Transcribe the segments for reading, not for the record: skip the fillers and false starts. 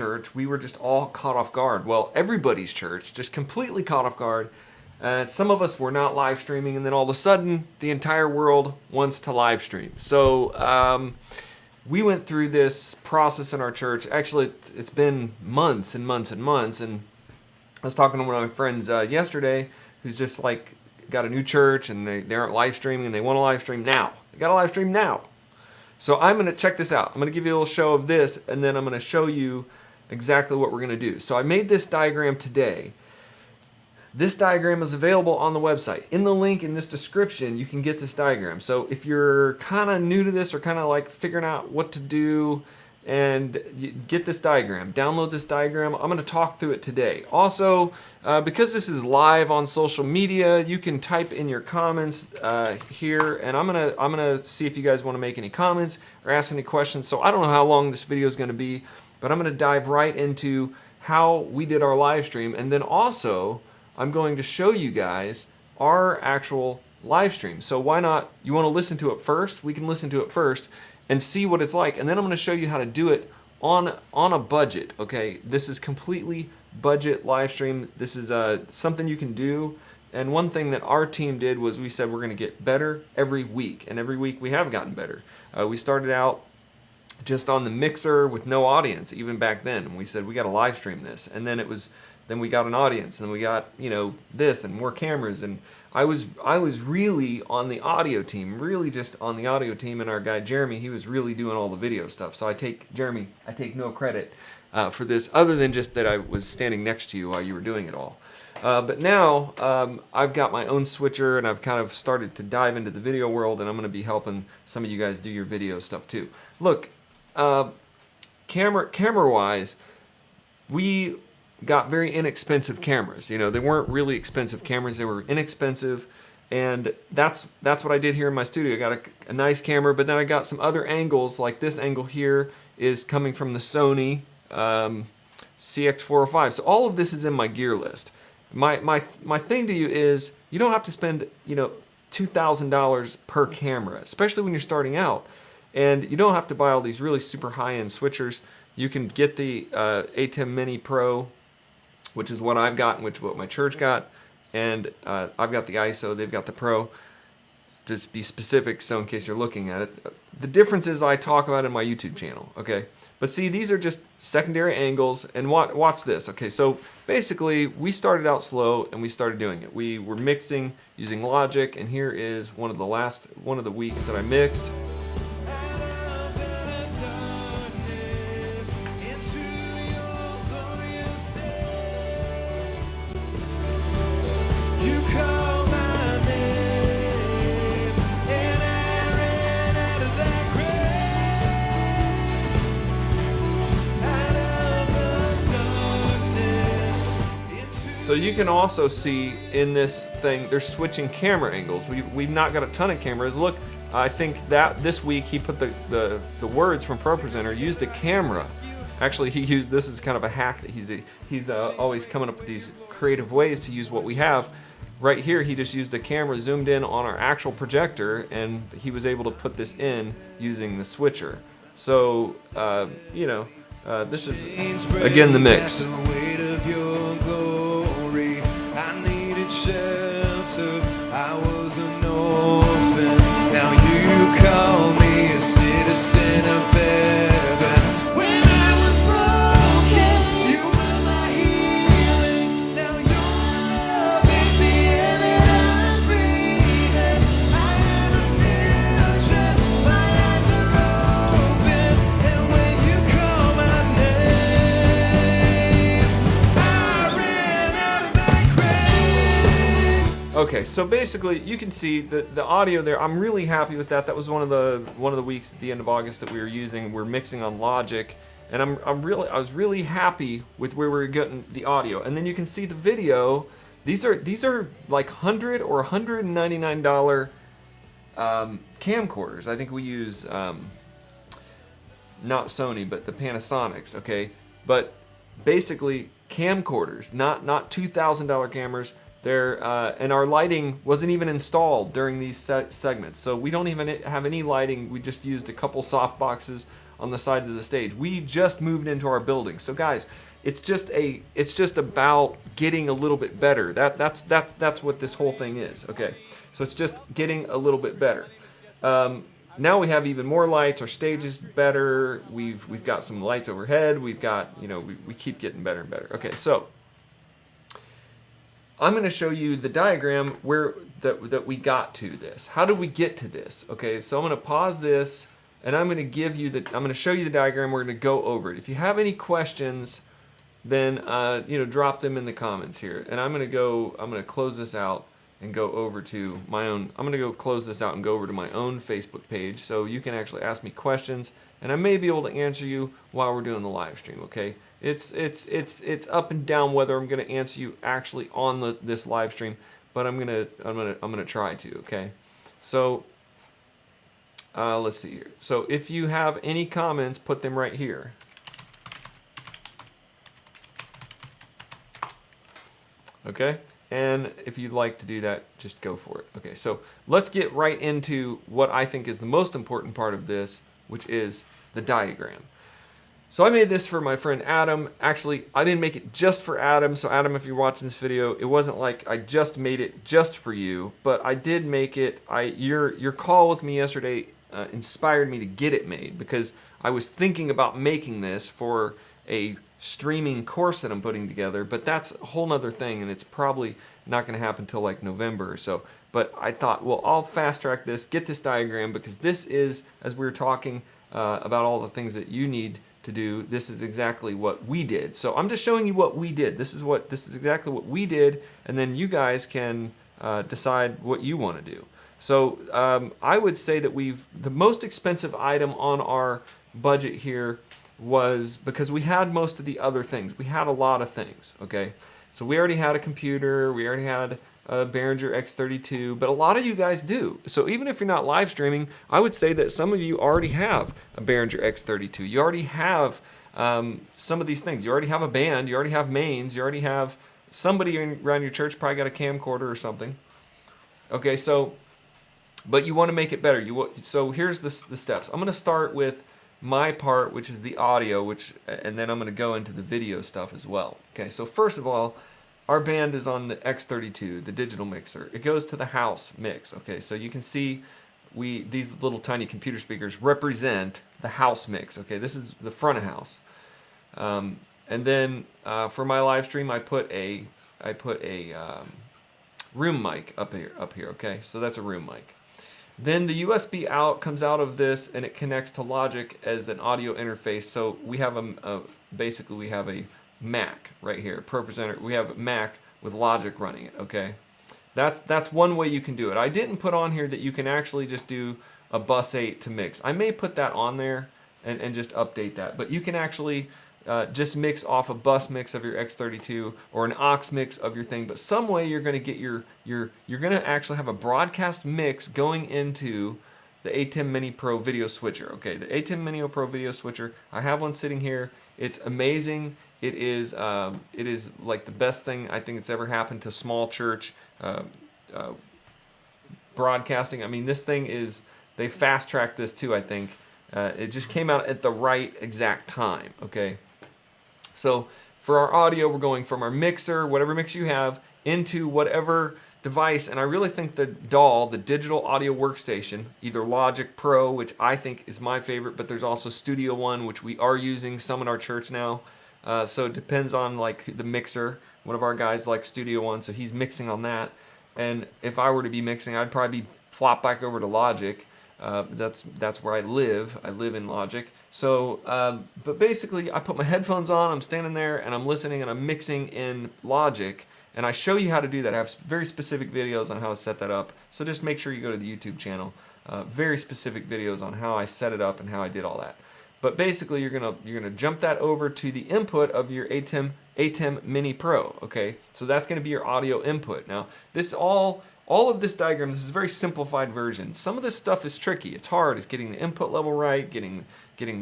church, we were just all caught off guard. Well, everybody's church just completely caught off guard. Some of us were not live streaming, and then all of a sudden, the entire world wants to live stream. So we went through this process in our church. Actually, it's been months and months and months. And I was talking to one of my friends yesterday, who's just like got a new church, and they aren't live streaming, and they want to live stream now. They got to live stream now. So I'm going to check this out. I'm going to give you a little show of this, and then I'm going to show you exactly what we're going to do. So I made this diagram today. This diagram is available on the website. In the link in this description, you can get this diagram. So if you're kind of new to this or kind of like figuring out what to do, and you get this diagram, download this diagram. I'm going to talk through it today. Also, because this is live on social media, you can type in your comments here, and I'm gonna see if you guys want to make any comments or ask any questions. So I don't know how long this video is going to be, but I'm going to dive right into how we did our live stream, and then also I'm going to show you guys our actual live stream. So why not? You want to listen to it first? We can listen to it first and see what it's like, and then I'm going to show you how to do it on a budget. Okay, this is completely budget live stream. This is something you can do, and one thing that our team did was we said we're going to get better every week, and every week we have gotten better. We started out just on the mixer with no audience even back then, and we said we got to live stream this, and then we got an audience, and we got this and more cameras, and I was really on the audio team, really just on the audio team, and our guy Jeremy, he was really doing all the video stuff. So I take no credit for this, other than just that I was standing next to you while you were doing it all. But now I've got my own switcher, and I've kind of started to dive into the video world, and I'm going to be helping some of you guys do your video stuff too. Look, camera-wise, we got very inexpensive cameras. They weren't really expensive cameras, they were inexpensive, and that's what I did here in my studio. I got a nice camera, but then I got some other angles, like this angle here is coming from the Sony CX405. So all of this is in my gear list. My thing to you is, you don't have to spend $2,000 per camera, especially when you're starting out, and you don't have to buy all these really super high-end switchers. You can get the ATEM Mini Pro, which is what I've got, and what my church got, and I've got the ISO, they've got the Pro. Just be specific, so in case you're looking at it. The differences I talk about in my YouTube channel, okay? But see, these are just secondary angles, and watch this, okay? So basically, we started out slow, and we started doing it. We were mixing using Logic, and here is one of the weeks that I mixed. So you can also see in this thing, they're switching camera angles. We've not got a ton of cameras. Look, I think that this week he put the words from ProPresenter, used a camera. Actually, he used, this is kind of a hack that he's always coming up with these creative ways to use what we have. Right here, he just used a camera zoomed in on our actual projector, and he was able to put this in using the switcher. So, this is, again, the mix. Shelter, I was an orphan. Now you call me a citizen of heaven. When I was broken, you were my healing. Now your love is the air that I'm breathing. I have a future, my eyes are open, and when you call my name, I ran out of that grave. Okay, so basically you can see the audio there. I'm really happy with that. That was one of the weeks at the end of August that we were using. We're mixing on Logic, and I was really happy with where we were getting the audio. And then you can see the video. These are like $100 or $199 camcorders. I think we use not Sony, but the Panasonics. Okay, but basically camcorders, not $2,000 cameras. And our lighting wasn't even installed during these segments, so we don't even have any lighting. We just used a couple soft boxes on the sides of the stage. We just moved into our building. So guys, it's just about getting a little bit better. That's what this whole thing is. Okay, so it's just getting a little bit better. Now we have even more lights. Our stage is better. We've got some lights overhead. We've got, you know, we keep getting better and better. Okay, so I'm going to show you the diagram where that we got to this. How did we get to this? Okay, so I'm going to pause this and I'm going to give you I'm going to show you the diagram. We're going to go over it. If you have any questions, then you know, drop them in the comments here. And I'm going to close this out and go over to my own. I'm going to go close this out and go over to my own Facebook page, so you can actually ask me questions, and I may be able to answer you while we're doing the live stream. Okay, it's up and down whether I'm going to answer you actually on this live stream, but I'm gonna try to. Okay, so let's see here. So if you have any comments, put them right here. Okay. And if you'd like to do that, just go for it. Okay, so let's get right into what I think is the most important part of this, which is the diagram. So I made this for my friend Adam. Actually, I didn't make it just for Adam. So Adam, if you're watching this video, it wasn't like I just made it just for you, but I did make it. Your call with me yesterday inspired me to get it made, because I was thinking about making this for a streaming course that I'm putting together, but that's a whole nother thing, and it's probably not going to happen until like November or so. But I thought, well, I'll fast track this, get this diagram, because this is, as we were talking about all the things that you need to do, this is exactly what we did. So I'm just showing you what we did. This is exactly what we did, and then you guys can decide what you want to do. So I would say that the most expensive item on our budget here was, because we had most of the other things. We had a lot of things, okay? So we already had a computer, we already had a Behringer X32, but a lot of you guys do. So even if you're not live streaming, I would say that some of you already have a Behringer X32. You already have some of these things. You already have a band, you already have mains, you already have somebody around your church probably got a camcorder or something. Okay, so, but you want to make it better. So here's the steps. I'm going to start with my part, which is the audio, and then I'm going to go into the video stuff as well. Okay, so first of all, our band is on the X32, the digital mixer. It goes to the house mix. Okay, so you can see these little tiny computer speakers represent the house mix. Okay, this is the front of house. And then for my live stream, I put a room mic up here. Okay, so that's a room mic. Then the USB out comes out of this, and it connects to Logic as an audio interface. So we have basically we have a Mac right here, Pro Presenter. We have a Mac with Logic running it. Okay, that's one way you can do it. I didn't put on here that you can actually just do a bus 8 to mix. I may put that on there and just update that, but you can actually just mix off a bus mix of your X32 or an aux mix of your thing. But some way you're going to get you're going to actually have a broadcast mix going into the ATEM Mini Pro video switcher. Okay, the ATEM Mini Pro video switcher. I have one sitting here. It's amazing. It is like the best thing I think it's ever happened to small church broadcasting. I mean, this thing is, they fast tracked this too, I think. It just came out at the right exact time. Okay. So for our audio, we're going from our mixer, whatever mix you have, into whatever device. And I really think the DAW, the digital audio workstation, either Logic Pro, which I think is my favorite, but there's also Studio One, which we are using some in our church now. So it depends on like the mixer. One of our guys likes Studio One, so he's mixing on that. And if I were to be mixing, I'd probably flop back over to Logic. That's where I live. I live in Logic. So, but basically, I put my headphones on, I'm standing there, and I'm listening, and I'm mixing in Logic, and I show you how to do that. I have very specific videos on how to set that up, so just make sure you go to the YouTube channel. Very specific videos on how I set it up and how I did all that. But basically, you're gonna jump that over to the input of your ATEM Mini Pro. Okay, so that's gonna be your audio input. Now, this all of this diagram, this is a very simplified version. Some of this stuff is tricky. It's hard. It's getting the input level right, getting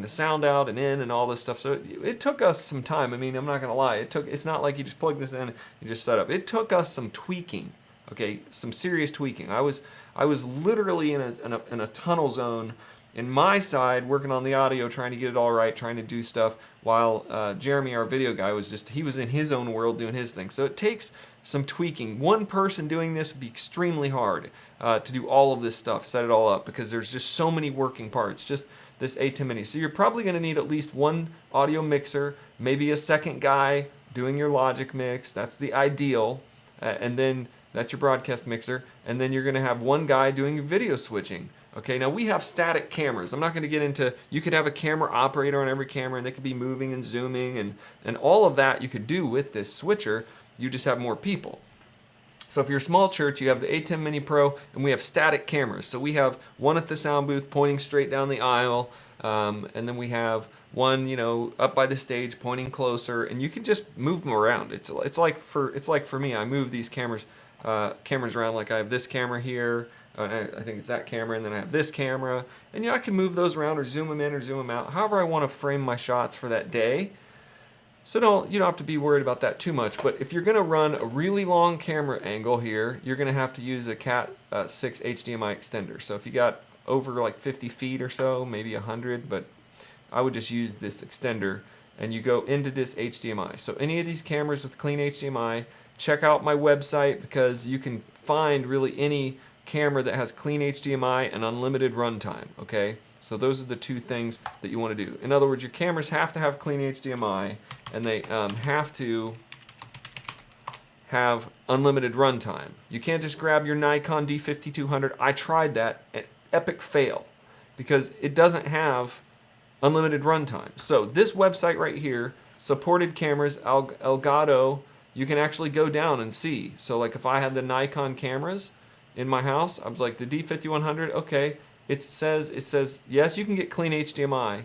the sound out and in and all this stuff. So it took us some time. I mean, I'm not gonna lie. It's not like you just plug this in, you just set up. It took us some tweaking. Okay, some serious tweaking. I was literally in a tunnel zone in my side working on the audio, trying to get it all right, trying to do stuff, while Jeremy, our video guy, he was in his own world doing his thing. So it takes some tweaking. One person doing this would be extremely hard to do all of this stuff, set it all up, because there's just so many working parts, just this A10 Mini. So you're probably going to need at least one audio mixer, maybe a second guy doing your Logic mix. That's the ideal. And then that's your broadcast mixer. And then you're going to have one guy doing your video switching. Okay, now we have static cameras. I'm not going to get into, you could have a camera operator on every camera and they could be moving and zooming and all of that you could do with this switcher. You just have more people. So if you're a small church, you have the A10 Mini Pro and we have static cameras. So we have one at the sound booth pointing straight down the aisle, and then we have one, you know, up by the stage pointing closer, and you can just move them around. It's like for me, I move these cameras around. Like I have this camera here, I think it's that camera, and then I have this camera, and you know, I can move those around or zoom them in or zoom them out, however I want to frame my shots for that day. So you don't have to be worried about that too much. But if you're going to run a really long camera angle here, you're going to have to use a Cat 6 HDMI extender. So if you got over like 50 feet or so, maybe 100, but I would just use this extender, and you go into this HDMI. So any of these cameras with clean HDMI, check out my website, because you can find really any camera that has clean HDMI and unlimited runtime, okay? So those are the two things that you want to do. In other words, your cameras have to have clean HDMI, and they have to have unlimited runtime. You can't just grab your Nikon D5200. I tried that, an epic fail, because it doesn't have unlimited runtime. So this website right here, supported cameras, Elgato, you can actually go down and see. So like if I had the Nikon cameras in my house, I was like, the D5100, okay, it says yes, you can get clean HDMI,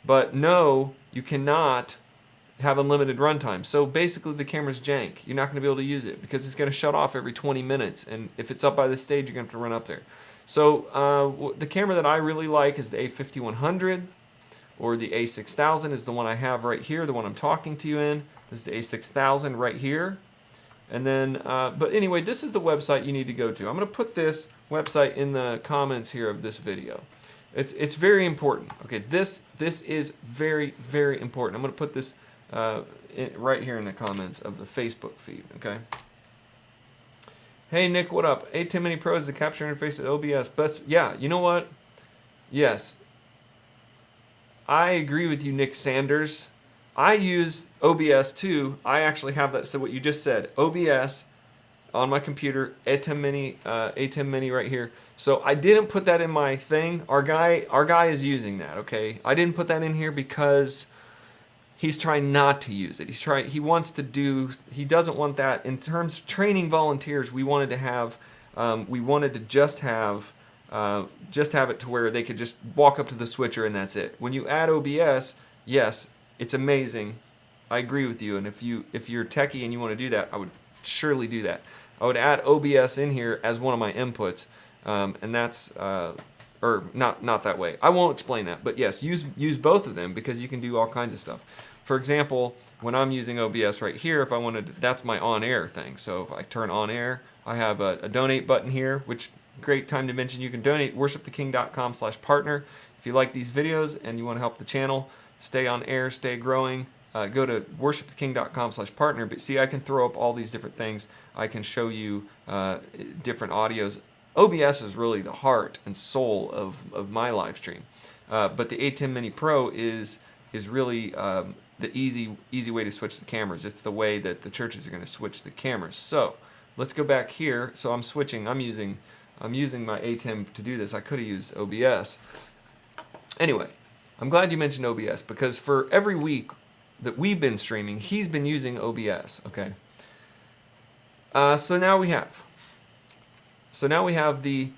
but no, you cannot have unlimited runtime. So basically the camera's jank. You're not going to be able to use it because it's going to shut off every 20 minutes, and if it's up by the stage, you're going to have to run up there. So the camera that I really like is the A5100, or the A6000 is the one I have right here, the one I'm talking to you in. This is the A6000 right here. And then, but anyway, this is the website you need to go to. I'm going to put this website in the comments here of this video. It's very important. Okay, this is very, very important. I'm going to put this right here in the comments of the Facebook feed. Okay. Hey Nick, what up? A10 Mini Pro is the capture interface at OBS. But yeah, you know what? Yes, I agree with you, Nick Sanders. I use OBS too. I actually have that. So what you just said, OBS on my computer, A10 Mini right here. So I didn't put that in my thing. Our guy is using that. Okay, I didn't put that in here because he's trying not to use it. He wants to do. He doesn't want that. In terms of training volunteers, we wanted to have. We wanted to just have it to where they could just walk up to the switcher and that's it. When you add OBS, yes, it's amazing. I agree with you. And if you're techie and you want to do that, I would surely do that. I would add OBS in here as one of my inputs, and that's or not that way. I won't explain that, but yes, use both of them because you can do all kinds of stuff. For example, when I'm using OBS right here, if I wanted, that's my on-air thing. So if I turn on air, I have a donate button here, which great time to mention you can donate, worshiptheking.com/partner. If you like these videos and you want to help the channel stay on air, stay growing, go to worshiptheking.com/partner. But see, I can throw up all these different things. I can show you different audios. OBS is really the heart and soul of my live stream. But the A10 Mini Pro is really the easy way to switch the cameras. It's the way that the churches are going to switch the cameras. So let's go back here. So I'm switching. I'm using my A10 to do this. I could have used OBS. Anyway, I'm glad you mentioned OBS because for every week that we've been streaming, he's been using OBS. Okay. So now we have the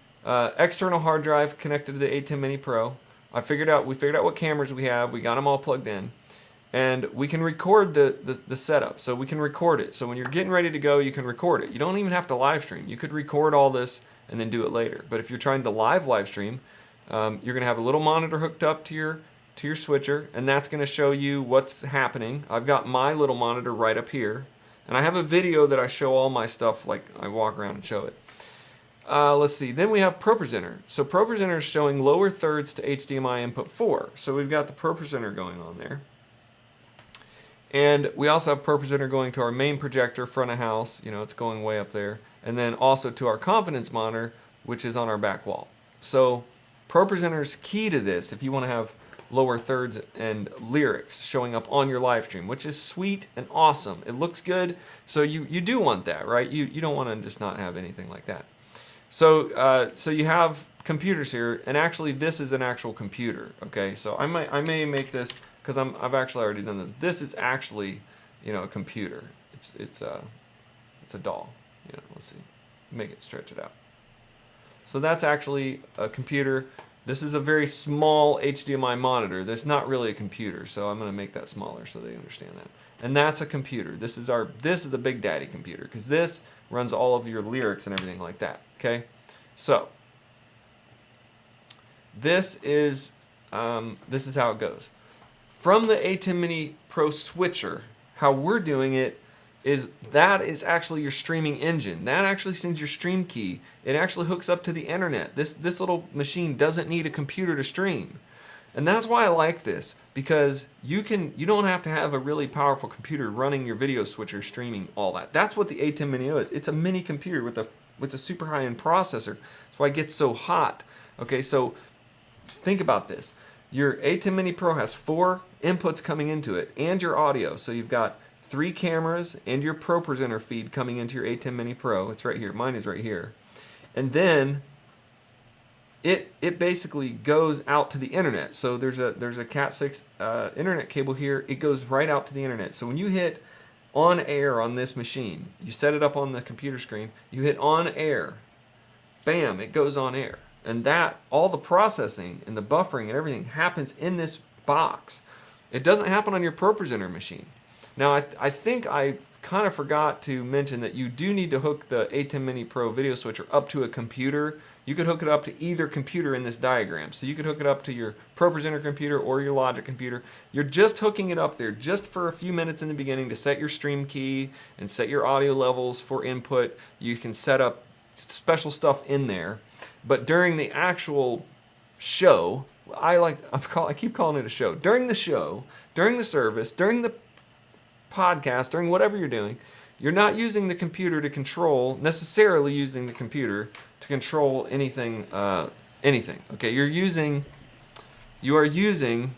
external hard drive connected to the A10 Mini Pro. We figured out what cameras we have. We got them all plugged in. And we can record the setup. So we can record it. So when you're getting ready to go, you can record it. You don't even have to live stream. You could record all this and then do it later. But if you're trying to live stream, you're going to have a little monitor hooked up to your switcher, and that's going to show you what's happening. I've got my little monitor right up here. And I have a video that I show all my stuff, like I walk around and show it. let's see. Then we have ProPresenter. So ProPresenter is showing lower thirds to HDMI input 4. So we've got the ProPresenter going on there. And we also have ProPresenter going to our main projector front of house. You know, it's going way up there. And then also to our confidence monitor, which is on our back wall. So ProPresenter is key to this if you want to have lower thirds and lyrics showing up on your live stream, which is sweet and awesome. It looks good. So you do want that, right? You don't want to just not have anything like that. So so you have computers here, and actually this is an actual computer. Okay, so I may make this, because I've actually already done this. This is actually, you know, a computer. It's a doll. You know, let's see, make it stretch it out. So that's actually a computer. This is a very small HDMI monitor. That's not really a computer, so I'm going to make that smaller so they understand that. And that's a computer. This is the Big Daddy computer, because this runs all of your lyrics and everything like that. Okay, so this is how it goes. From the A10 Mini Pro switcher, how we're doing it is that is actually your streaming engine. That actually sends your stream key. It actually hooks up to the internet. This little machine doesn't need a computer to stream. And that's why I like this, because you don't have to have a really powerful computer running your video switcher streaming all that. That's what the A10 Mini is. It's a mini computer with a super high-end processor. That's why it gets so hot. Okay, so think about this. Your A10 Mini Pro has 4 inputs coming into it and your audio. So you've got 3 cameras and your ProPresenter feed coming into your A10 Mini Pro. It's right here. Mine is right here. And then it basically goes out to the internet. So there's a Cat 6 internet cable here. It goes right out to the internet. So when you hit on air on this machine, you set it up on the computer screen, you hit on air, bam, it goes on air. And that, all the processing and the buffering and everything happens in this box. It doesn't happen on your ProPresenter machine. Now, I think I kind of forgot to mention that you do need to hook the A10 Mini Pro video switcher up to a computer. You could hook it up to either computer in this diagram. So you could hook it up to your ProPresenter computer or your Logic computer. You're just hooking it up there just for a few minutes in the beginning to set your stream key and set your audio levels for input. You can set up special stuff in there. But during the actual show, I keep calling it a show. During the show, during the service, during the podcast, during whatever you're doing, you're not using the computer to control, necessarily using the computer to control anything, okay? You are using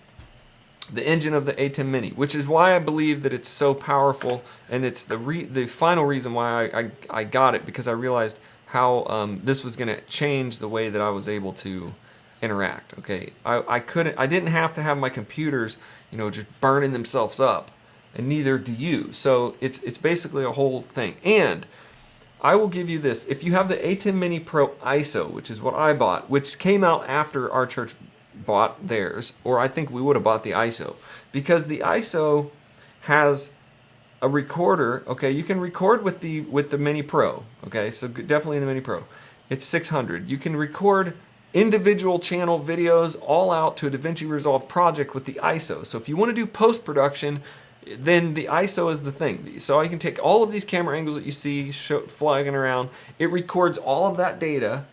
the engine of the A10 Mini, which is why I believe that it's so powerful, and it's the final reason why I got it, because I realized how this was going to change the way that I was able to interact. Okay, I didn't have to have my computers, you know, just burning themselves up, and neither do you. So it's basically a whole thing. And I will give you this: if you have the A10 Mini Pro ISO, which is what I bought, which came out after our church bought theirs, or I think we would have bought the ISO, because the ISO has a recorder. Okay, you can record with the Mini Pro. Okay, so definitely in the Mini Pro, it's 600. You can record individual channel videos all out to a DaVinci Resolve project with the ISO. So if you want to do post-production, then the ISO is the thing. So I can take all of these camera angles that you see flagging around. It records all of that data,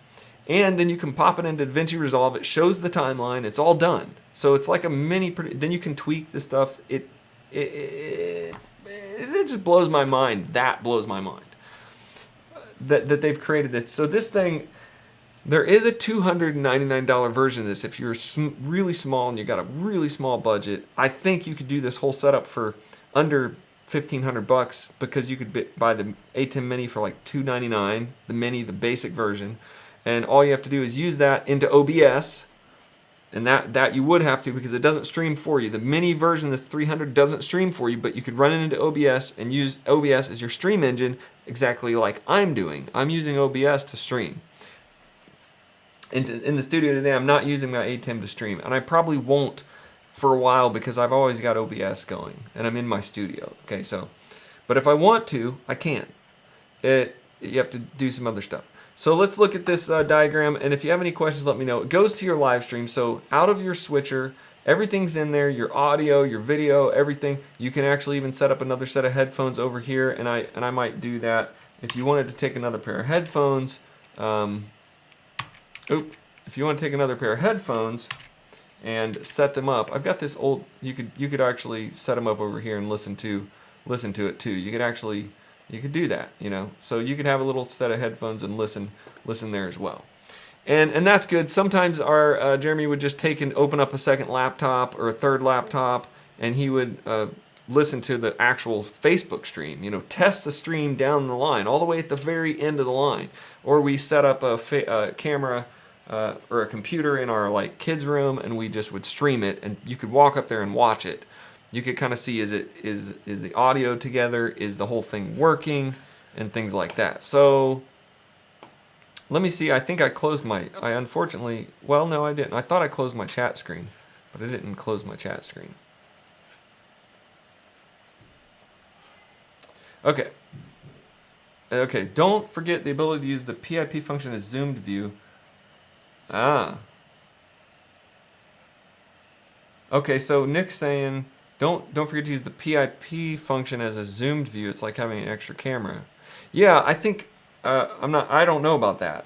and then you can pop it into DaVinci Resolve. It shows the timeline. It's all done. So it's like a mini. Then you can tweak the stuff. It just blows my mind. That blows my mind that they've created it. So this thing, there is a $299 version of this. If you're really small and you got a really small budget, I think you could do this whole setup for under $1,500, because you could buy the A10 Mini for like $299, the Mini, the basic version, and all you have to do is use that into OBS. And that you would have to, because it doesn't stream for you. The mini version, this 300, doesn't stream for you, but you could run it into OBS and use OBS as your stream engine, exactly like I'm doing. I'm using OBS to stream. In the studio today, I'm not using my A10 to stream, and I probably won't for a while, because I've always got OBS going, and I'm in my studio. Okay, so, but if I want to, I can. You have to do some other stuff. So let's look at this diagram, and if you have any questions, let me know. It goes to your live stream, so out of your switcher, everything's in there, your audio, your video, everything. You can actually even set up another set of headphones over here, and I might do that. If you wanted to take another pair of headphones, If you want to take another pair of headphones and set them up, I've got this old. You could actually set them up over here and listen to it too. You could do that, you know. So you could have a little set of headphones and listen there as well. And that's good. Sometimes our Jeremy would just take and open up a second laptop or a third laptop, and he would listen to the actual Facebook stream. You know, test the stream down the line, all the way at the very end of the line. Or we set up a camera or a computer in our like kids' room, and we just would stream it, and you could walk up there and watch it. You could kind of see is the audio together, is the whole thing working, and things like that. So let me see. I think I closed I unfortunately, well, no, I didn't. I thought I closed my chat screen, but I didn't close my chat screen. Okay. Okay, don't forget the ability to use the PIP function as zoomed view. Ah. Okay, so Nick's saying don't forget to use the PIP function as a zoomed view. It's like having an extra camera. Yeah, I think I don't know about that.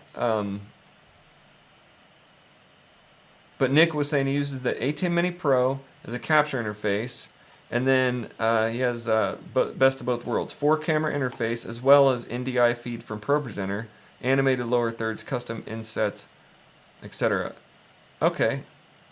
But Nick was saying he uses the A10 Mini Pro as a capture interface, and then he has best of both worlds, 4-camera interface as well as NDI feed from ProPresenter, animated lower thirds, custom insets, etc. Okay,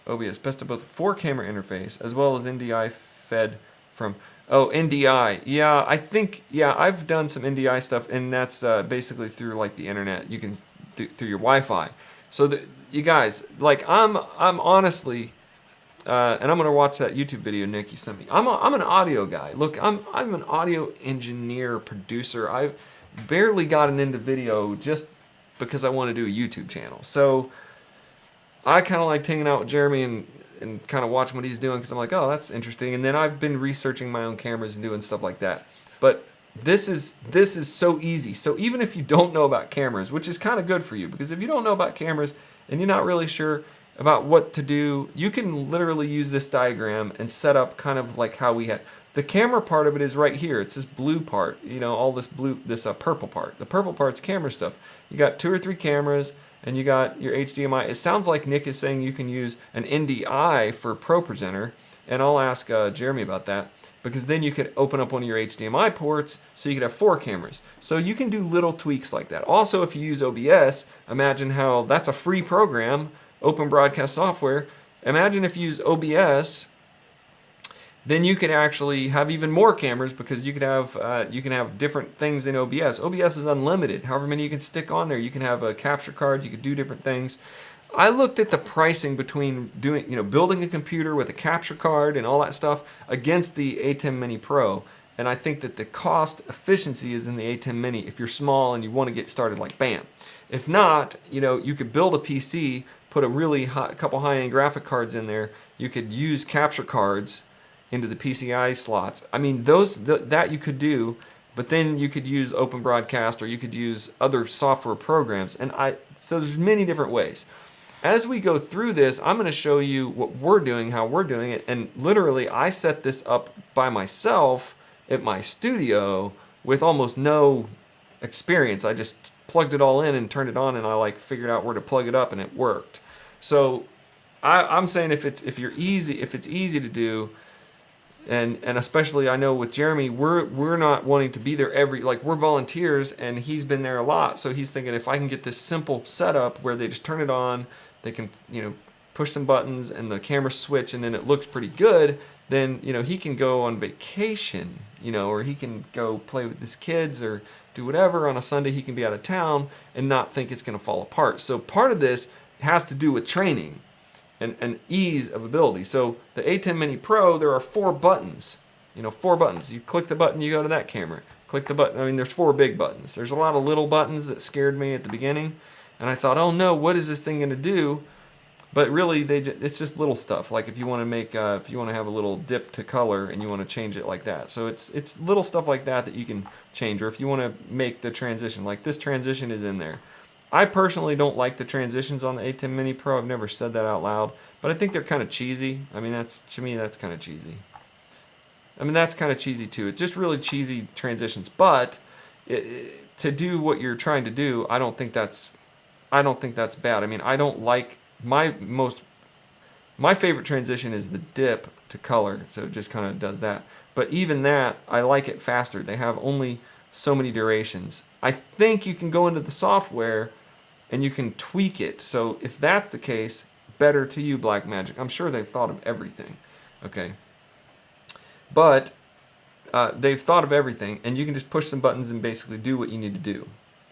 OBS, best of both, 4-camera interface as well as NDI fed from, oh, NDI. Yeah, I think, yeah, I've done some NDI stuff, and that's basically through like the internet. You can through your Wi-Fi. So you guys, like, I'm honestly, and I'm gonna watch that YouTube video Nick you sent me. I'm an audio guy. Look, I'm an audio engineer, producer. I've barely gotten into video just because I want to do a YouTube channel. So I kind of like hanging out with Jeremy and kind of watching what he's doing, because I'm like, oh, that's interesting. And then I've been researching my own cameras and doing stuff like that. But this is so easy. So even if you don't know about cameras, which is kind of good for you, because if you don't know about cameras and you're not really sure about what to do, you can literally use this diagram and set up kind of like how we had. The camera part of it is right here. It's this blue part, you know, all this blue, this purple part. The purple part's camera stuff. You got 2 or 3 cameras, and you got your HDMI. It sounds like Nick is saying you can use an NDI for ProPresenter, and I'll ask Jeremy about that, because then you could open up one of your HDMI ports so you could have 4 cameras. So you can do little tweaks like that. Also, if you use OBS, imagine how that's a free program, open broadcast software. Imagine if you use OBS, then you can actually have even more cameras, because you can have different things in OBS. OBS is unlimited. However many you can stick on there. You can have a capture card. You can do different things. I looked at the pricing between doing, you know, building a computer with a capture card and all that stuff against the A10 Mini Pro, and I think that the cost efficiency is in the A10 Mini if you're small and you want to get started like bam. If not, you know, you could build a PC, put a couple high-end graphic cards in there. You could use capture cards into the PCI slots. I mean, that you could do, but then you could use Open Broadcast, or you could use other software programs. So there's many different ways. As we go through this, I'm going to show you what we're doing, how we're doing it, and literally I set this up by myself at my studio with almost no experience. I just plugged it all in and turned it on, and I like figured out where to plug it up, and it worked. So I'm saying if it's easy to do, and especially I know with Jeremy, we're not wanting to be there we're volunteers, and he's been there a lot, so he's thinking if I can get this simple setup where they just turn it on, they can, you know, push some buttons and the camera switch, and then it looks pretty good, then, you know, he can go on vacation, you know, or he can go play with his kids or do whatever on a Sunday. He can be out of town and not think it's going to fall apart. So part of this has to do with training and ease of ability. So the A10 Mini Pro, there are 4 buttons. You know, 4 buttons. You click the button, you go to that camera. Click the button. I mean, there's 4 big buttons. There's a lot of little buttons that scared me at the beginning, and I thought, oh no, what is this thing going to do? But really, it's just little stuff. Like if you want to have a little dip to color and you want to change it like that. So it's little stuff like that you can change. Or if you want to make the transition, like this transition is in there. I personally don't like the transitions on the A10 Mini Pro. I've never said that out loud, but I think they're kind of cheesy. I mean, to me, that's kind of cheesy. I mean, that's kind of cheesy too. It's just really cheesy transitions. But to do what you're trying to do, I don't think that's I don't think that's bad. I mean, I don't like my favorite transition is the dip to color, so it just kind of does that. But even that, I like it faster. They have only so many durations. I think you can go into the software and you can tweak it. So if that's the case, better to you, Blackmagic. I'm sure they've thought of everything, okay? But they've thought of everything, and you can just push some buttons and basically do what you need to do.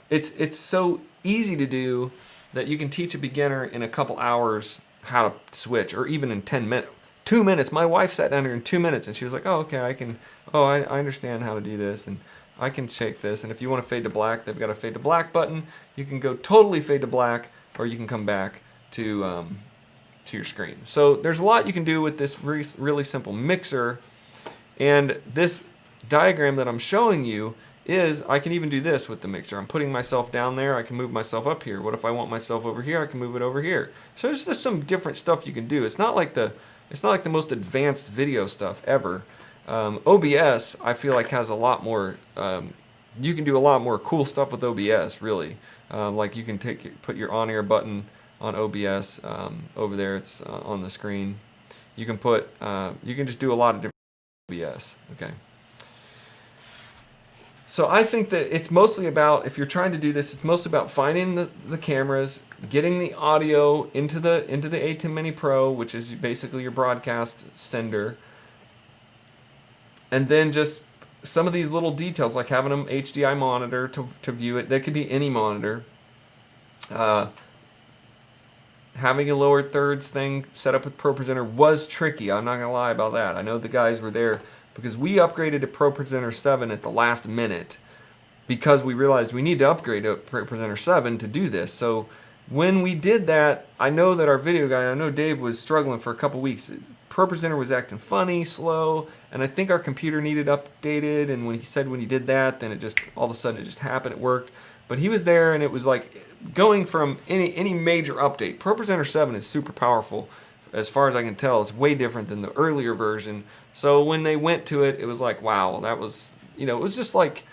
It's so easy to do that you can teach a beginner in a couple hours how to switch, or even in 10 minutes. 2 minutes. My wife sat down here in 2 minutes and she was like, oh, okay, I understand how to do this, and I can shake this. And if you want to fade to black, they've got a fade to black button. You can go totally fade to black, or you can come back to your screen. So there's a lot you can do with this really simple mixer. And this diagram that I'm showing you is, I can even do this with the mixer. I'm putting myself down there, I can move myself up here. What if I want myself over here? I can move it over here. So there's just some different stuff you can do. It's not like the most advanced video stuff ever. OBS, I feel like, has a lot more, you can do a lot more cool stuff with OBS, really. Like you can put your on-air button on OBS over there, it's on the screen. You can just do a lot of different OBS, okay? So I think that it's mostly about, if you're trying to do this, it's mostly about finding the cameras, getting the audio into the A10 Mini Pro, which is basically your broadcast sender, and then just some of these little details, like having an HDI monitor to view it. That could be any monitor. Having a lower thirds thing set up with ProPresenter was tricky. I'm not gonna lie about that. I know the guys were there, because we upgraded to ProPresenter 7 at the last minute, because we realized we need to upgrade to ProPresenter 7 to do this. So when we did that, I know that our video guy, I know Dave, was struggling for a couple weeks. ProPresenter was acting funny, slow, and I think our computer needed updated, and when he did that, then it just, all of a sudden it just happened, it worked. But he was there, and it was like going from any major update. ProPresenter 7 is super powerful. As far as I can tell, it's way different than the earlier version. So when they went to it, it was like, wow, that was, it was just like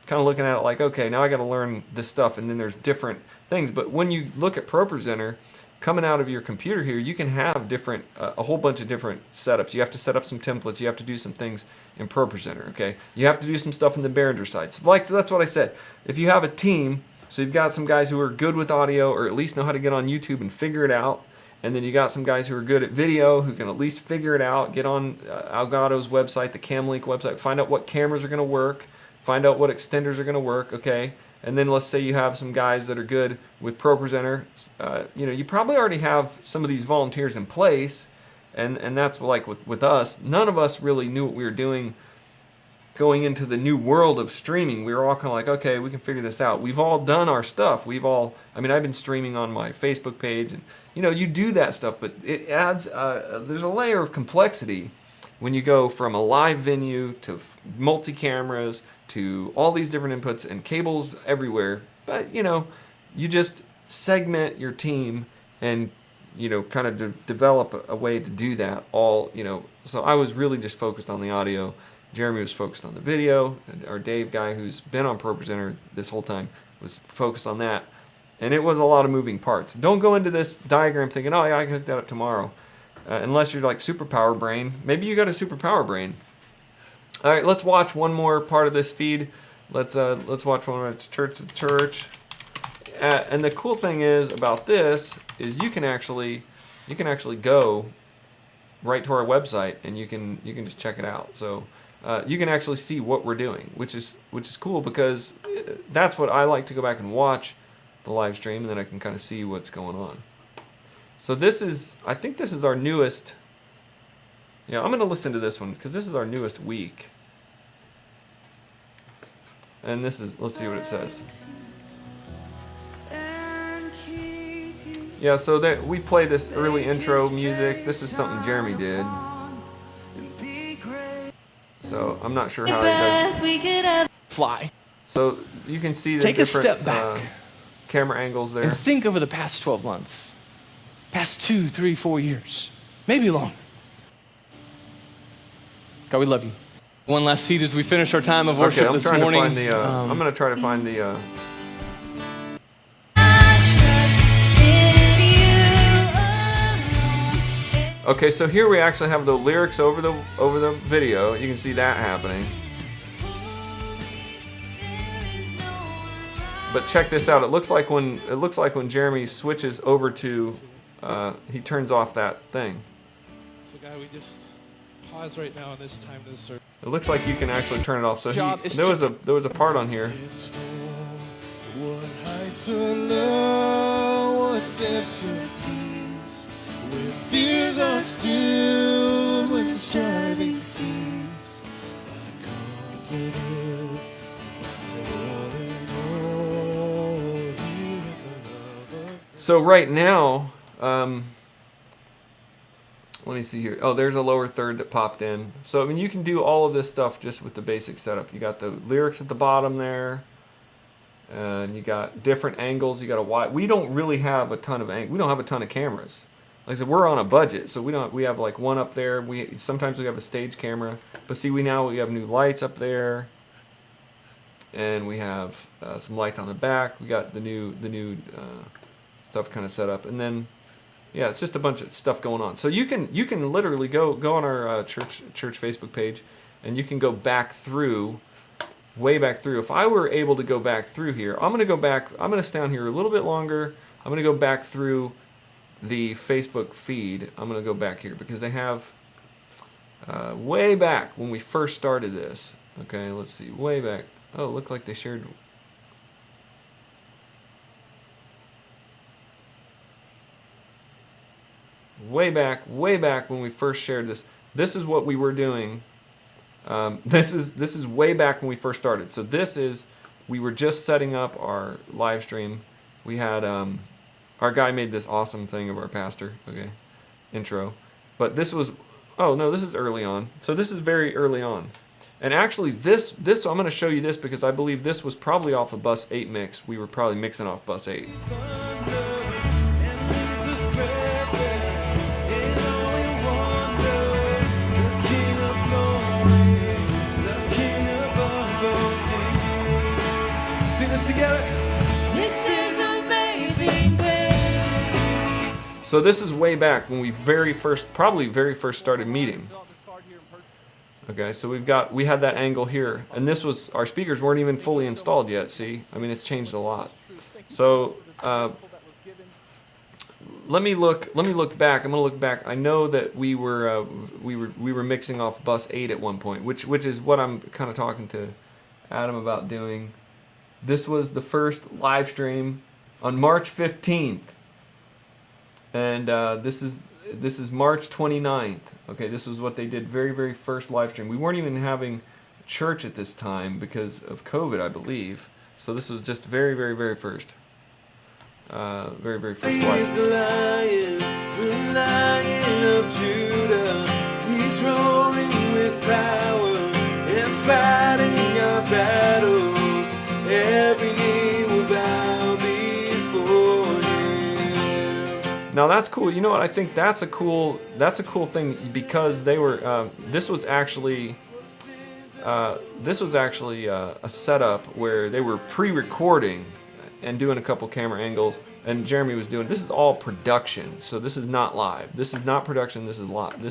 kind of looking at it like, okay, now I got to learn this stuff, and then there's different things. But when you look at ProPresenter, coming out of your computer here, you can have different, a whole bunch of different setups. You have to set up some templates. You have to do some things in ProPresenter, okay? You have to do some stuff in the Behringer side. So that's what I said. If you have a team, so you've got some guys who are good with audio, or at least know how to get on YouTube and figure it out, and then you got some guys who are good at video, who can at least figure it out, get on Elgato's website, the CamLink website, find out what cameras are going to work, find out what extenders are going to work, okay? And then let's say you have some guys that are good with ProPresenter. You probably already have some of these volunteers in place, and that's like with us. None of us really knew what we were doing going into the new world of streaming. We were all kind of like, okay, we can figure this out. We've all done our stuff. I've been streaming on my Facebook page, and you do that stuff, but it adds, there's a layer of complexity when you go from a live venue to multi-cameras to all these different inputs and cables everywhere. But, you just segment your team and, kind of develop a way to do that all, So I was really just focused on the audio. Jeremy was focused on the video. Our Dave guy, who's been on ProPresenter this whole time, was focused on that. And it was a lot of moving parts. Don't go into this diagram thinking, oh yeah, I can hook that up tomorrow. Unless you're like superpower brain. Maybe you got a superpower brain. All right, let's watch one more part of this feed. Let's watch one more church to church. And the cool thing is about this is you can actually go right to our website, and you can just check it out. So you can actually see what we're doing, which is cool, because that's what I like to go back and watch the live stream, and then I can kind of see what's going on. So I think this is our newest. Yeah, I'm going to listen to this one because this is our newest week. And let's see what it says. Yeah, so we play this early intro music. This is something Jeremy did. So I'm not sure how he does it. Fly. So you can see the Take different a step back. Camera angles there. And think over the past 12 months. Past 2, 3, 4 years. Maybe longer. God, we love you. One last seat as we finish our time of worship this morning. I'm going to try to find the... Okay, so here we actually have the lyrics over the video. You can see that happening. But check this out. It looks like when Jeremy switches over to, he turns off that thing. So, guy, we just pause right now on this time to serve. It looks like you can actually turn it off. So Job is there was a part on here. What heights of love, what depths of peace, where fears are still, when striving cease. I'm confident, all in all, here in the love of So right now, let me see here. Oh, there's a lower third that popped in. So I mean, you can do all of this stuff just with the basic setup. You got the lyrics at the bottom there, and you got different angles. You got a wide. We don't really have a ton of we don't have a ton of cameras. Like I said, we're on a budget, so we have like one up there. Sometimes we have a stage camera, but see, we have new lights up there, and we have some light on the back. We got the new stuff kind of set up, and then. Yeah, it's just a bunch of stuff going on. So you can literally go on our church Facebook page, and you can go back through, way back through. If I were able to go back through here, I'm gonna go back. I'm gonna stay on here a little bit longer. I'm gonna go back through the Facebook feed. I'm gonna go back here because they have way back when we first started this. Okay, let's see, way back. Oh, it looked like they shared. Way back when we first shared this. This is what we were doing. This is way back when we first started. So we were just setting up our live stream. We had our guy made this awesome thing of our pastor. Okay, intro. But this was, oh no, this is early on. So this is very early on. And actually, this I'm going to show you this because I believe this was probably off of Bus 8 mix. We were probably mixing off Bus 8. together. This is amazing grace. So this is way back when we probably very first started meeting. Okay, so we had that angle here, and this was, our speakers weren't even fully installed yet. See, I mean, it's changed a lot. So let me look back. I'm gonna look back. I know that we were mixing off bus 8 at one point, which is what I'm kind of talking to Adam about doing. This was the first live stream on March 15th, and this is March 29th. Okay, this was what they did, very, very first live stream. We weren't even having church at this time because of COVID, I believe. So this was just very, very, very first. Very, very first live He's the Lion of Judah. He's roaring with power and fighting our battles. Every knee will bow before him. Now that's cool. You know what? I think that's a cool thing because they were. This was actually a setup where they were pre-recording and doing a couple camera angles, and Jeremy was doing. This is all production, so this is not live. This is not production. This is live.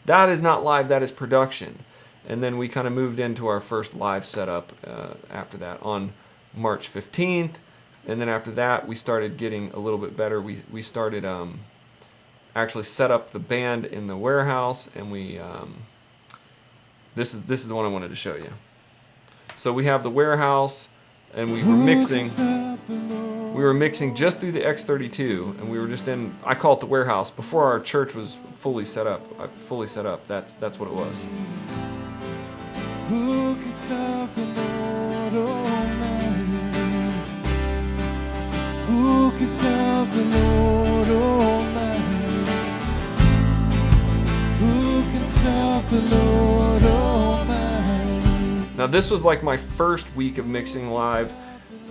That is not live. That is production. And then we kind of moved into our first live setup after that on March 15th. And then after that, we started getting a little bit better. We started actually set up the band in the warehouse, and we this is the one I wanted to show you. So we have the warehouse, and we were mixing. We were mixing just through the X32, and we were just in. I call it the warehouse before our church was fully set up. That's what it was. Who can stop the Lord Almighty? Who can stop the Lord Almighty? Who can stop the Lord Almighty? Now this was like my first week of mixing live,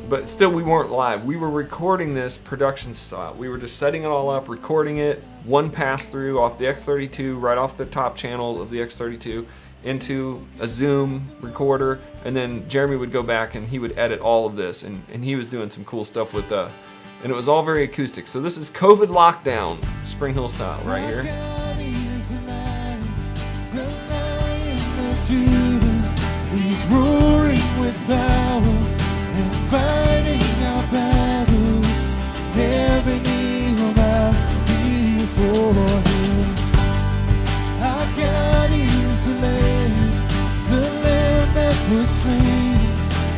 but still we weren't live. We were recording this production style. We were just setting it all up, recording it, one pass through off the X32, right off the top channel of the X32, into a Zoom recorder, and then Jeremy would go back and he would edit all of this, and he was doing some cool stuff and it was all very acoustic. So this is COVID lockdown, Spring Hill style right here. with power and fighting our battles. Every knee will bow before him. Our God is the Lamb that was slain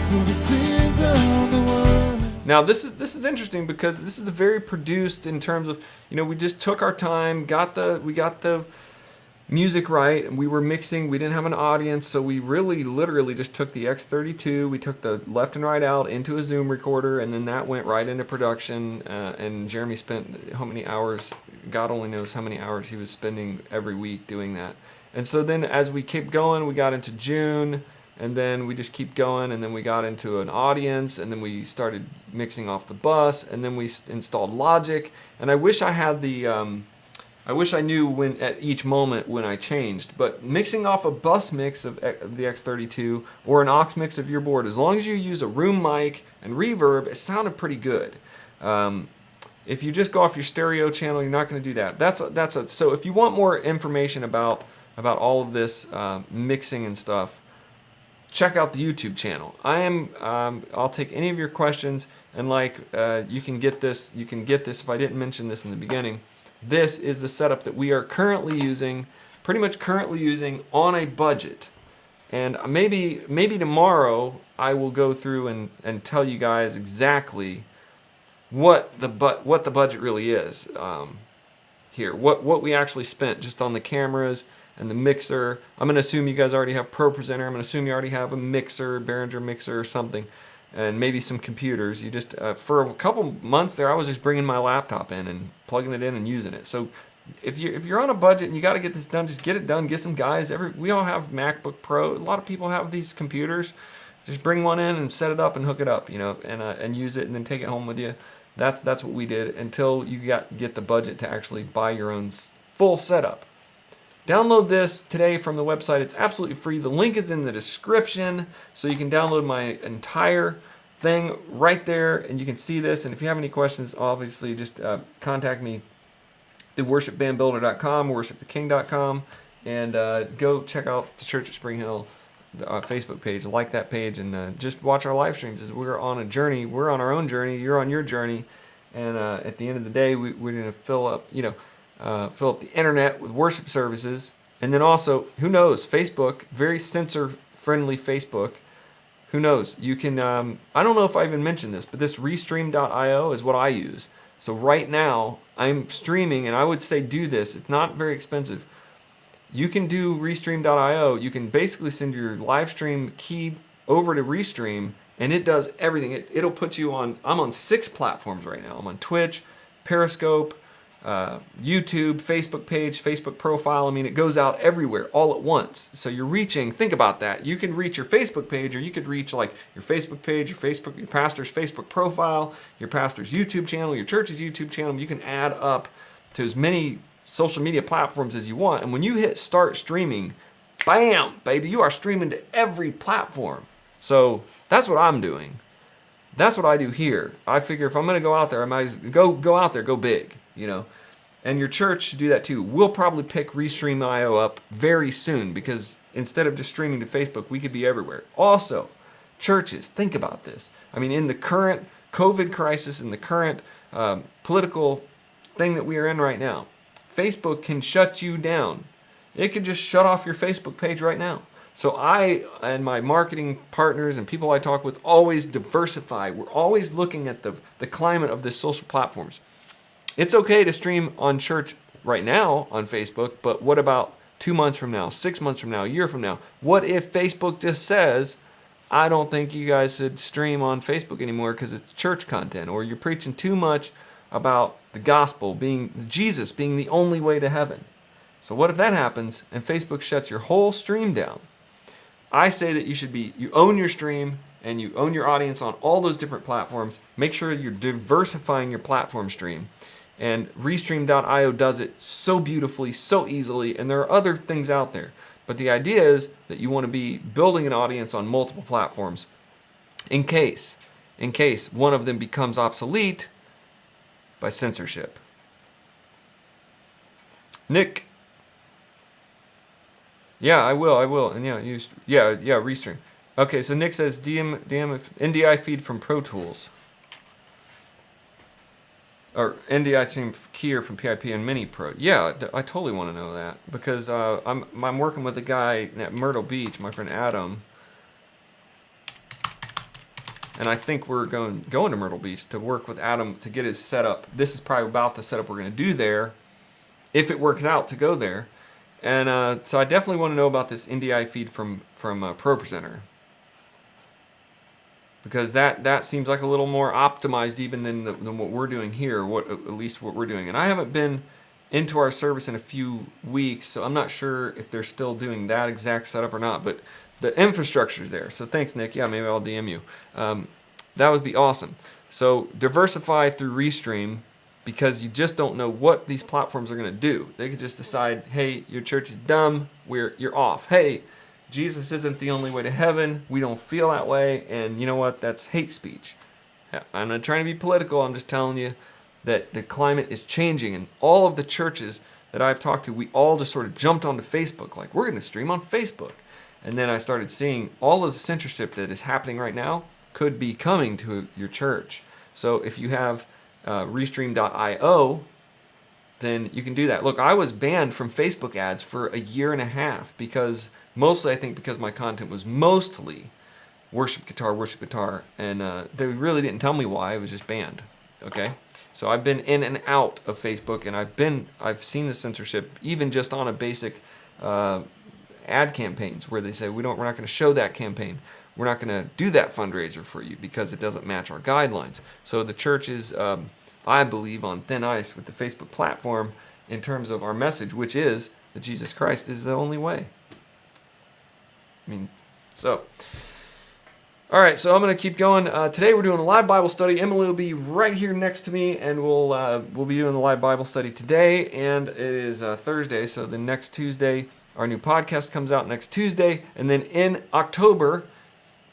for the sins of the world. Now this is interesting because this is very produced in terms of, you know, we just took our time, we got the music right, and we were mixing. We didn't have an audience, so we really literally just took the X32, we took the left and right out into a Zoom recorder, and then that went right into production. And Jeremy spent how many hours? God only knows how many hours he was spending every week doing that. And so then as we kept going, we got into June, and then we just keep going, and then we got into an audience, and then we started mixing off the bus, and then we installed Logic. And I wish I had I wish I knew when at each moment when I changed, but mixing off a bus mix of the X32 or an aux mix of your board, as long as you use a room mic and reverb, it sounded pretty good. If you just go off your stereo channel, you're not going to do that. So if you want more information about all of this mixing and stuff, check out the YouTube channel. I'll take any of your questions, and you can get this if I didn't mention this in the beginning. This is the setup that we are currently using on a budget. And maybe tomorrow I will go through and tell you guys exactly what the budget really is here. What we actually spent just on the cameras and the mixer. I'm going to assume you guys already have Pro Presenter. I'm going to assume you already have a mixer, Behringer mixer or something, and maybe some computers. You just for a couple months there, I was just bringing my laptop in and plugging it in and using it. So if you're on a budget and you got to get this done, just get it done. Get some guys. We all have MacBook Pro. A lot of people have these computers. Just bring one in and set it up and hook it up, and use it and then take it home with you. That's what we did until you get the budget to actually buy your own full setup. Download this today from the website. It's absolutely free. The link is in the description, so you can download my entire thing right there, and you can see this. And if you have any questions, obviously just contact me through worshipbandbuilder.com, worshiptheking.com, and go check out the Church at Spring Hill Facebook page. Like that page, and just watch our live streams as we're on a journey. We're on our own journey. You're on your journey, and at the end of the day, we're going to fill up the internet with worship services. And then also, who knows, Facebook, very censor-friendly Facebook. Who knows? You can, I don't know if I even mentioned this, but this Restream.io is what I use. So right now, I'm streaming, and I would say do this. It's not very expensive. You can do Restream.io. You can basically send your live stream key over to Restream, and it does everything. It'll put you on, I'm on 6 platforms right now. I'm on Twitch, Periscope, YouTube, Facebook page, Facebook profile. I mean, it goes out everywhere all at once. So you're reaching, think about that. You can reach your Facebook page, or you could reach like your Facebook page, your pastor's Facebook profile, your pastor's YouTube channel, your church's YouTube channel. You can add up to as many social media platforms as you want. And when you hit start streaming, bam, baby, you are streaming to every platform. So that's what I'm doing. That's what I do here. I figure if I'm going to go out there, I might as well go out there, go big. And your church should do that too. We'll probably pick Restream.io up very soon, because instead of just streaming to Facebook, we could be everywhere. Also, churches, think about this. I mean, in the current COVID crisis, in the current political thing that we are in right now, Facebook can shut you down. It could just shut off your Facebook page right now. So I and my marketing partners and people I talk with always diversify. We're always looking at the climate of the social platforms. It's okay to stream on church right now on Facebook, but what about 2 months from now, 6 months from now, a year from now? What if Facebook just says, I don't think you guys should stream on Facebook anymore because it's church content, or you're preaching too much about the gospel Jesus being the only way to heaven? So what if that happens and Facebook shuts your whole stream down? I say that you own your stream and you own your audience on all those different platforms. Make sure you're diversifying your platform stream. And Restream.io does it so beautifully, so easily, and there are other things out there. But the idea is that you want to be building an audience on multiple platforms in case one of them becomes obsolete by censorship. Nick. Yeah, I will. And Restream. Okay, so Nick says DM if NDI feed from Pro Tools. Or NDI team Keyer from PIP and Mini Pro. Yeah, I totally want to know that because I'm working with a guy at Myrtle Beach, my friend Adam, and I think we're going to Myrtle Beach to work with Adam to get his setup. This is probably about the setup we're going to do there, if it works out to go there. And so I definitely want to know about this NDI feed from Pro Presenter. Because that seems like a little more optimized even than what we're doing here, at least what we're doing. And I haven't been into our service in a few weeks, so I'm not sure if they're still doing that exact setup or not. But the infrastructure's there. So thanks, Nick. Yeah, maybe I'll DM you. That would be awesome. So diversify through Restream because you just don't know what these platforms are going to do. They could just decide, hey, your church is dumb. You're off. Hey, Jesus isn't the only way to heaven. We don't feel that way. And you know what? That's hate speech. I'm not trying to be political. I'm just telling you that the climate is changing. And all of the churches that I've talked to, we all just sort of jumped onto Facebook. Like, we're going to stream on Facebook. And then I started seeing all of the censorship that is happening right now could be coming to your church. So if you have Restream.io, then you can do that. Look, I was banned from Facebook ads for a year and a half because mostly I think because my content was mostly worship guitar, and they really didn't tell me why. I was just banned. Okay, so I've been in and out of Facebook, and I've seen the censorship even just on a basic ad campaigns where they say we're not going to show that campaign. We're not going to do that fundraiser for you because it doesn't match our guidelines. So the church is, I believe, on thin ice with the Facebook platform in terms of our message, which is that Jesus Christ is the only way. I mean, so. All right, so I'm going to keep going. Today we're doing a live Bible study. Emily will be right here next to me, and we'll be doing the live Bible study today. And it is Thursday, so the next Tuesday, our new podcast comes out next Tuesday. And then in October,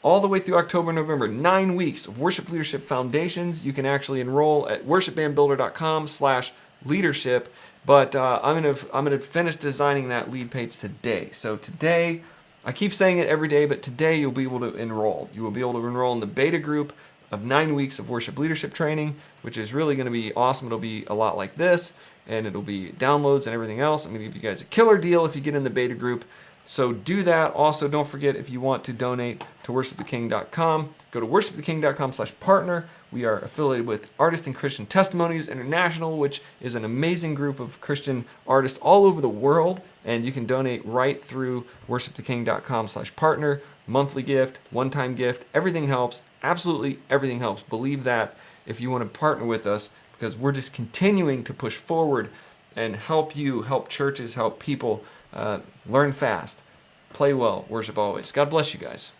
all the way through October, November, 9 weeks of Worship Leadership Foundations. You can actually enroll at worshipbandbuilder.com/leadership. But I'm gonna finish designing that lead page today. So today, I keep saying it every day, but today you'll be able to enroll. You will be able to enroll in the beta group of 9 weeks of worship leadership training, which is really going to be awesome. It'll be a lot like this, and it'll be downloads and everything else. I'm going to give you guys a killer deal if you get in the beta group. So do that. Also, don't forget, if you want to donate to worshiptheking.com, go to worshiptheking.com/partner. We are affiliated with Artist and Christian Testimonies International, which is an amazing group of Christian artists all over the world. And you can donate right through worshiptheking.com/partner. Monthly gift, one-time gift, everything helps. Absolutely everything helps. Believe that if you want to partner with us, because we're just continuing to push forward and help you, help churches, help people learn fast, play well, worship always. God bless you guys.